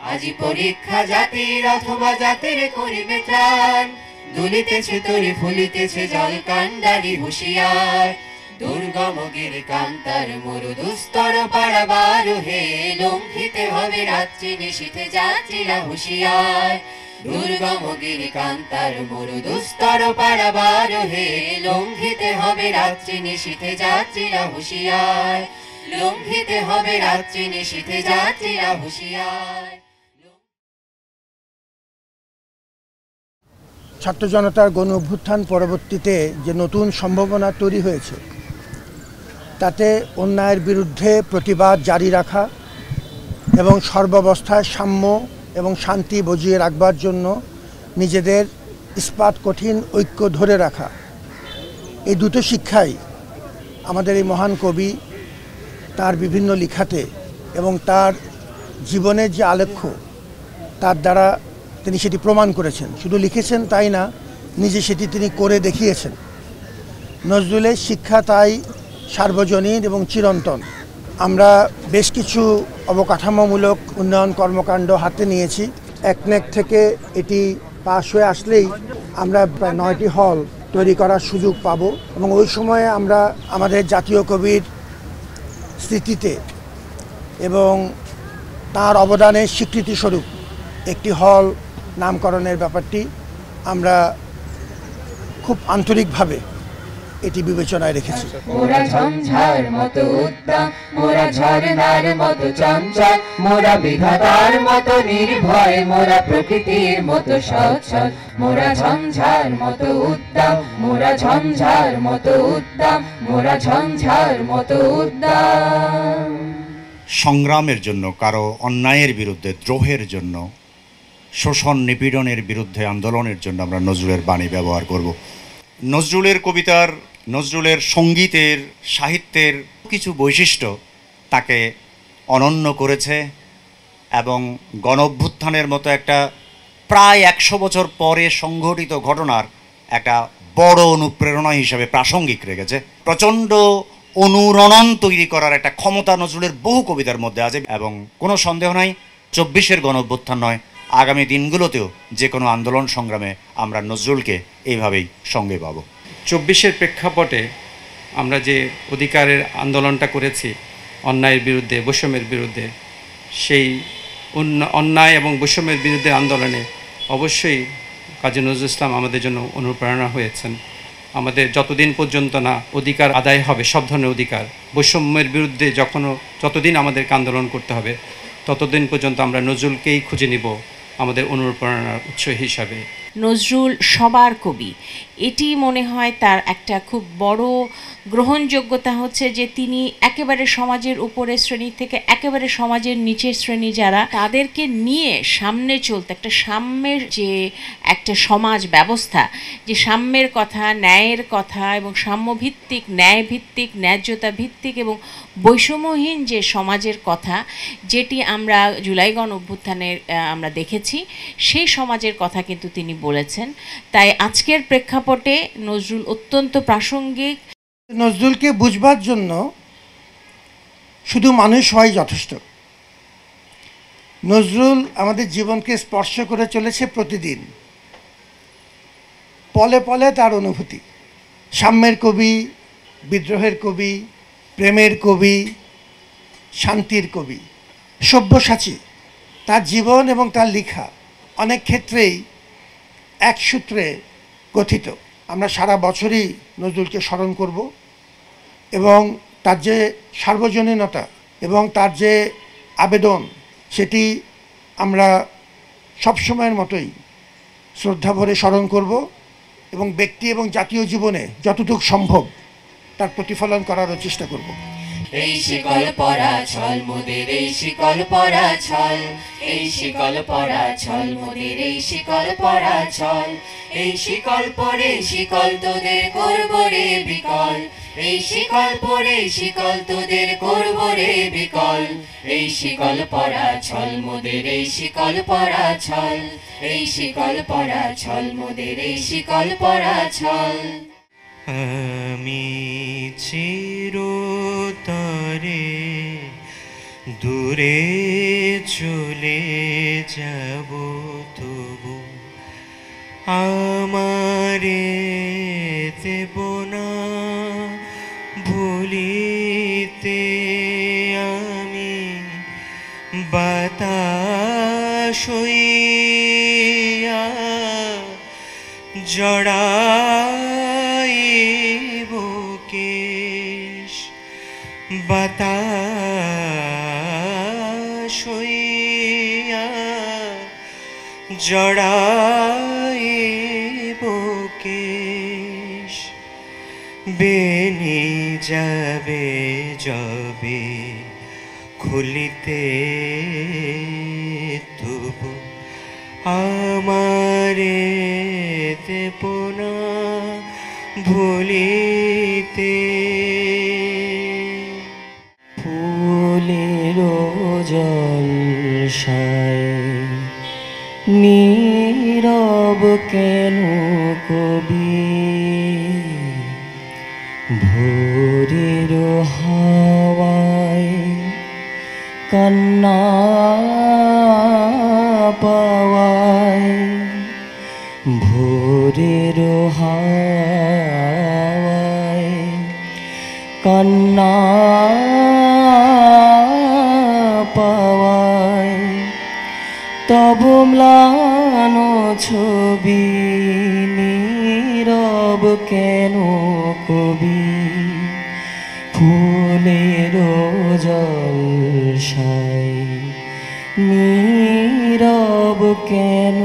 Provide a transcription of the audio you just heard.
আজি পরীক্ষা জাতির অথবা জাতির করিবে ত্রাণ, দুলিতেছে তরি ফুলিতেছে জল কান্ডারি হুঁশিয়ার। দুর্গম গিরি কান্তার মরু দুস্তর পারাবার হে, লঙ্ঘিতে হবে রাত্রি নিশীথে যাত্রীরা হুঁশিয়ার। দুর্গম গিরি কান্তার মরু দুস্তর পারাবার হে, লঙ্ঘিতে হবে রাত্রি নিশীথে যাত্রীরা হুঁশিয়ার। লঙ্ঘিতে হবে রাত্রি নিশীথে যাত্রীরা হুঁশিয়ার। ছাত্র জনতার গণ অভ্যুত্থান পরবর্তীতে যে নতুন সম্ভাবনা তৈরি হয়েছে, তাতে অন্যায়ের বিরুদ্ধে প্রতিবাদ জারি রাখা এবং সর্বাবস্থায় সাম্য এবং শান্তি বজিয়ে রাখবার জন্য নিজেদের ইস্পাত কঠিন ঐক্য ধরে রাখা, এই দুটো শিক্ষাই আমাদের এই মহান কবি তার বিভিন্ন লেখাতে এবং তার জীবনের যে আলেখ্য তার দ্বারা তিনি সেটি প্রমাণ করেছেন। শুধু লিখেছেন তাই না, নিজে সেটি তিনি করে দেখিয়েছেন। নজরুলের শিক্ষা তাই সার্বজনীন এবং চিরন্তন। আমরা বেশ কিছু অবকাঠামোমূলক উন্নয়ন কর্মকাণ্ড হাতে নিয়েছি। একনেক থেকে এটি পাশ হয়ে আসলেই আমরা প্রায় 9টি হল তৈরি করার সুযোগ পাব এবং ওই সময়ে আমরা আমাদের জাতীয় কবির স্মৃতিতে এবং তার অবদানের স্বীকৃতিস্বরূপ একটি হল নামকরণের ব্যাপারটি আমরা খুব আন্তরিকভাবে এটি বিবেচনায় রেখেছি। মোরা ঝঞ্ঝার মতো উদ্দাম, মোরা ঝরনার মতো চঞ্চল, মোরা বিধাতার মতো নির্ভয়, মোরা প্রকৃতির মতো সচ্ছল। মোরা ঝঞ্ঝার মতো উদ্দাম, মোরা ঝঞ্ঝার মতো উদ্দাম, মোরা ঝঞ্ঝার মতো উদ্দাম। সংগ্রামের জন্য, কারো অন্যায়ের বিরুদ্ধে, দ্রোহের জন্য, শোষণ নিপীড়নের বিরুদ্ধে আন্দোলনের জন্য আমরা নজরুলের বাণী ব্যবহার করব। নজরুলের কবিতার, নজরুলের সঙ্গীতের, সাহিত্যের কিছু বৈশিষ্ট্য তাকে অনন্য করেছে এবং গণ অভ্যুত্থানের মতো একটা প্রায় 100 বছর পরে সংঘটিত ঘটনার একটা বড় অনুপ্রেরণা হিসাবে প্রাসঙ্গিক রেখেছে। প্রচণ্ড অনুরণন তৈরি করার একটা ক্ষমতা নজরুলের বহু কবিতার মধ্যে আছে এবং কোনো সন্দেহ নাই 24-এর গণ অভ্যুত্থান নয়, আগামী দিনগুলোতেও যে কোনো আন্দোলন সংগ্রামে আমরা নজরুলকে এইভাবেই সঙ্গে পাব। 24-এর প্রেক্ষাপটে আমরা যে অধিকারের আন্দোলনটা করেছি অন্যায়ের বিরুদ্ধে, বৈষম্যের বিরুদ্ধে, সেই অন্যায় এবং বৈষম্যের বিরুদ্ধে আন্দোলনে অবশ্যই কাজী নজরুল ইসলাম আমাদের জন্য অনুপ্রেরণা হয়েছেন। আমাদের যতদিন পর্যন্ত না অধিকার আদায় হবে, সব ধরনের অধিকার, বৈষম্যের বিরুদ্ধে যতদিন আমাদেরকে আন্দোলন করতে হবে, ততদিন পর্যন্ত আমরা নজরুলকেই খুঁজে নিব আমাদের অনুপ্রেরণার উৎস হিসাবে। নজরুল সবার কবি, এটি মনে হয় তার একটা খুব বড় গ্রহণযোগ্যতা হচ্ছে যে তিনি একেবারে সমাজের উপরের শ্রেণী থেকে একেবারে সমাজের নিচের শ্রেণী যারা, তাদেরকে নিয়ে সামনে চলতে, একটা সাম্যের যে একটা সমাজ ব্যবস্থা, যে সাম্যের কথা, ন্যায়ের কথা এবং সাম্যভিত্তিক, ন্যায়ভিত্তিক, ন্যায্যতা ভিত্তিক এবং বৈষম্যহীন যে সমাজের কথা, যেটি আমরা জুলাই গণ অভ্যুত্থানের আমরা দেখেছি, সেই সমাজের কথা কিন্তু তিনি বলেছেন। তাই আজকের প্রেক্ষাপটে নজরুল অত্যন্ত প্রাসঙ্গিক। নজরুলকে বুঝবার জন্য শুধু মানুষ হওয়াই যথেষ্ট। নজরুল আমাদের জীবনকে স্পর্শ করে চলেছে প্রতিদিন, পলে পলে তার অনুভূতি। সাম্যের কবি, বিদ্রোহের কবি, প্রেমের কবি, শান্তির কবি, সব্যসাচী। তার জীবন এবং তার লেখা অনেক ক্ষেত্রেই এক সূত্রে গঠিত। আমরা সারা বছরই নজরুলকে স্মরণ করব এবং তার যে সার্বজনীনতা এবং তার যে আবেদন, সেটি আমরা সবসময়ের মতোই শ্রদ্ধা ভরে স্মরণ করব এবং ব্যক্তি এবং জাতীয় জীবনে যতটুকু সম্ভব তার প্রতিফলন করারও চেষ্টা করব। এই শিকল পরা ছল মোদের, এই শিকল পরা ছল, এই শিকল পরা ছল মোদের, এই শিকল পরা ছল। এই শিকল পরে শিকল তোদের করব রে বিকল, এই শিকল পরে শিকল তোদের করব রে বিকল। এই শিকল পরা ছল মোদের, এই শিকল পরা ছল, এই শিকল পরা ছল মোদের, এই শিকল পরা ছল। আমি চিরতরে দূরে চলে যাব তবু আমারে দেব না ভুলিতে আমি বাতাস হইয়া জড়াইব কেশ বাতাস হইয়া জড়াইব কেশ বেনি যাবে যবে খুলিতে তবু আমারে দেব না ভুলিতে ফুলের জলসায় নীরব কেন কবি ভোরের হাওয়ায় কান্না পাওয়ায় ভোরের হাওয়ায় কান্না পাওয়ায় তব ম্লান ছবি নীরব কেন কবি ফুলের জলসায় নীরব কেন